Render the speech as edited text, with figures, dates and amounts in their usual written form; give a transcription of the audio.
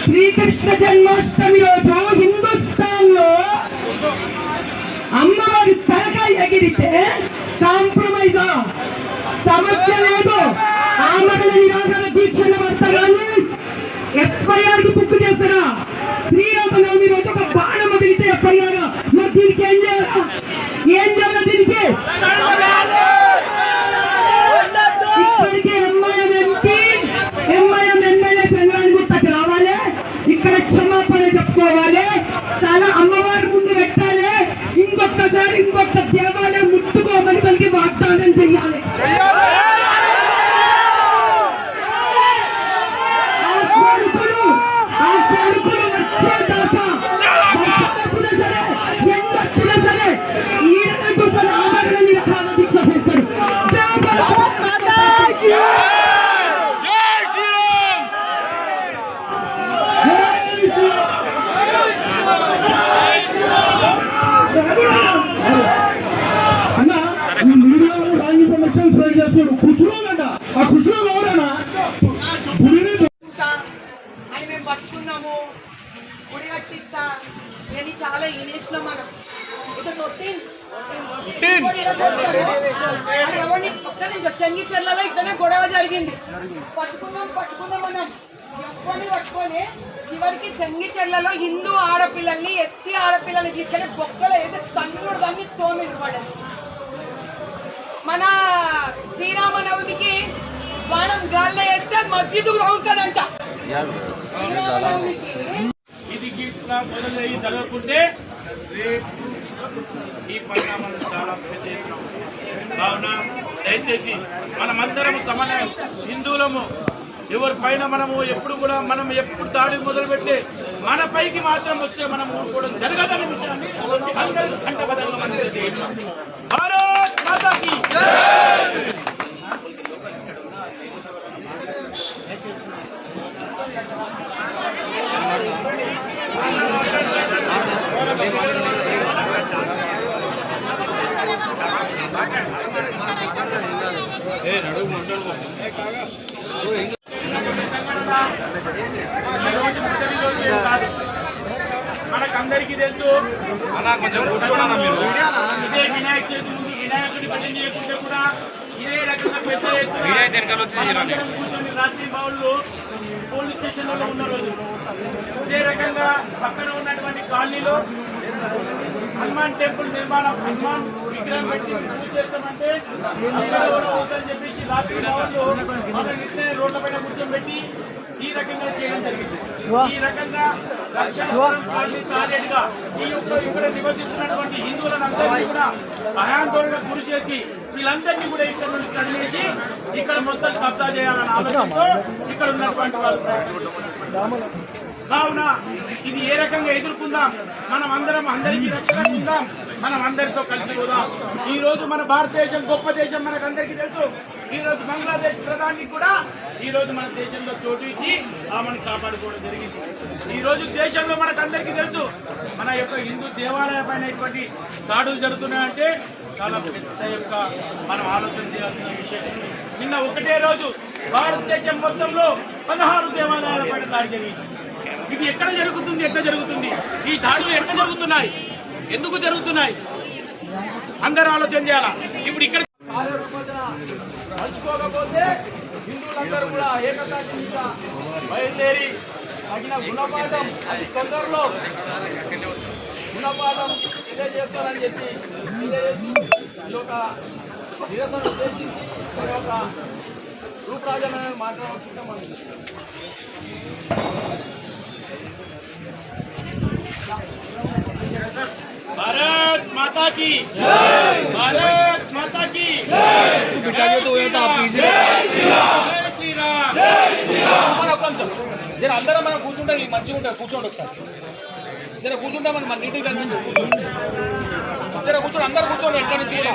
శ్రీకృష్ణ జన్మాష్టమి రోజు హిందుస్థాన్ లో అమ్మవారి తలకాయ ఎగిరితే కాంప్రమైజ్ సమస్య లేదు. ఆమరణ నిరాకరణ దీక్షల భర్త గాని ఎఫ్ఐఆర్ కి బుక్ చేస్తారా? శ్రీరామనవమి రోజు ఒక బాణం వదిలితే ఎఫ్ఐఆర్. మరి దీనికి ఏం చేయాలా? ఏం చేయాలా దీనికి? ఇక్కడికి ఎంఐఎం ఎంపీ ఎంఐఎం ఎమ్మెల్యే సంఘానికి గుర్తకు రావాలి. ఇక్కడ క్షమాపణ చెప్పుకోవాలి. చాలా అమ్మవారి ముందు పెట్టాలి. ఇంకొకసారి ఇంకొక దేవాలయం ముట్టుకోమని మనకి వాగ్దానం చెయ్యాలి. ఆ కొడుకులు వచ్చేదాకా సరే ఎందొచ్చినా సరే ఈయన కోసం ఆమరణ నిరాకరణ దీక్ష చేస్తారు. పట్టుకున్నాము గుడి కట్టిస్తా నేను చాలా ఈనేసినాం మనం ఇక ఎవరిని ఒక్క నిమిషం చెంగి చెల్లలో ఇక్కడనే గొడవ జరిగింది. పట్టుకున్నాం మనం ఎవరిని పట్టుకొని చివరికి చెంగి చెల్లలో హిందూ ఆడపిల్లల్ని ఎస్టీ ఆడపిల్లల్ని తీసుకెళ్లి బొక్కలు వేసి తన్నుడు దాన్ని తోమిడు పడదు. మన శ్రీరామనవమికి బాణం గాల్లో వేస్తే మస్జిద్ అవుతుందంట. ఇది మొదలయ్యి జరగకుంటే రేపు ఈ పరిణామాలు చాలా పెద్ద కావున దయచేసి మనమందరం సమన్వయం హిందువులము ఎవరి పైన మనము ఎప్పుడు కూడా మనం ఎప్పుడు దాడి మొదలుపెట్టే మన పైకి మాత్రం వచ్చే మనం ఊరుకోవడం జరగదనే విషయాన్ని అందరూ కంటబద్ధంగా మనం తెలియజేస్తాం. భారత్ మాతాకి మనకందరికీ తెలుసు. ఇదే వినాయక చవితి ముందు వినాయకుడి పని చేయకుంటే కూడా ఇదే రకంగా పెద్ద కూర్చొని రాత్రి బావుల్లో పోలీస్ స్టేషన్లలో ఉన్న రోజు ఇదే రకంగా పక్కన ఉన్నటువంటి కాలనీలో హనుమాన్ టెంపుల్ నిర్మాణం హనుమాన్ విగ్రహం పెట్టి పూజ చేస్తామంటే అవుతుందని చెప్పేసి రాత్రి బావుల్లో రోడ్ల పైన కూర్చోబెట్టి ఈ రకంగా చేయడం జరిగింది. ఈ రకంగా కాలనీ తారేడుగా ఇక్కడ నివసిస్తున్నటువంటి హిందువులను అందరినీ కూడా భయాందోళనకు గురి చేసి వీళ్ళందరినీ కూడా ఇక్కడ నుంచి తరిమేసి ఇక్కడ మొత్తం కబ్జా చేయాలన్న ఆలోచనతో ఇక్కడ ఉన్నటువంటి వాళ్ళు కావున ఇది ఏ రకంగా ఎదుర్కొందాం, మనం అందరం అందరికీ రక్షణ ఉందాం, మనం అందరితో కలిసి పోదాం. ఈ రోజు మన భారతదేశం గొప్ప దేశం మనకందరికీ తెలుసు. ఈ రోజు బంగ్లాదేశ్ ప్రధాని కూడా ఈ రోజు మన దేశంలో చోటు ఇచ్చి ఆమెను కాపాడుకోవడం జరిగింది. ఈ రోజు దేశంలో మనకందరికీ తెలుసు మన యొక్క హిందూ దేవాలయ పైన ఇటువంటి దాడులు జరుగుతున్నాయంటే చాలా పెద్ద మనం ఆలోచన చేయాల్సిన విషయం. నిన్న ఒకటే రోజు భారతదేశం మొత్తంలో 16 దేవాలయాల పైన దాడి జరిగింది. ఇది ఎక్కడ జరుగుతుంది, ఎట్లా జరుగుతుంది, ఈ దాడులు ఎట్లా జరుగుతున్నాయి, ఎందుకు జరుగుతున్నాయి, అందరూ ఆలోచన చేయాలా. ఇప్పుడు ఇక్కడ పంచుకోకపోతే హిందువులందరూ కూడా ఏకతాటిగా బయలుదేరి తగిన గుణపాఠం అది తొందరలో గుణపాఠం తెలియజేస్తారని చెప్పి తెలియజేసి ఈ యొక్క నిరసన ఉద్దేశించి ఈ యొక్క రూపరాజన మాట్లాడుతుంటే మనం भारत माता की जय, भारत माता की जय, जय श्री राम, जय श्री राम. जरा అందరం మనం కూర్చుంటే మంచిగా ఉంటుంది. కూర్చోండి ఒకసారి, జర కూర్చుంటే మన నీట్గా కనిపిస్తుంది. జర కూర్చోండి, అందరూ కూర్చోండి. ఎక్కడి నుంచి కూడా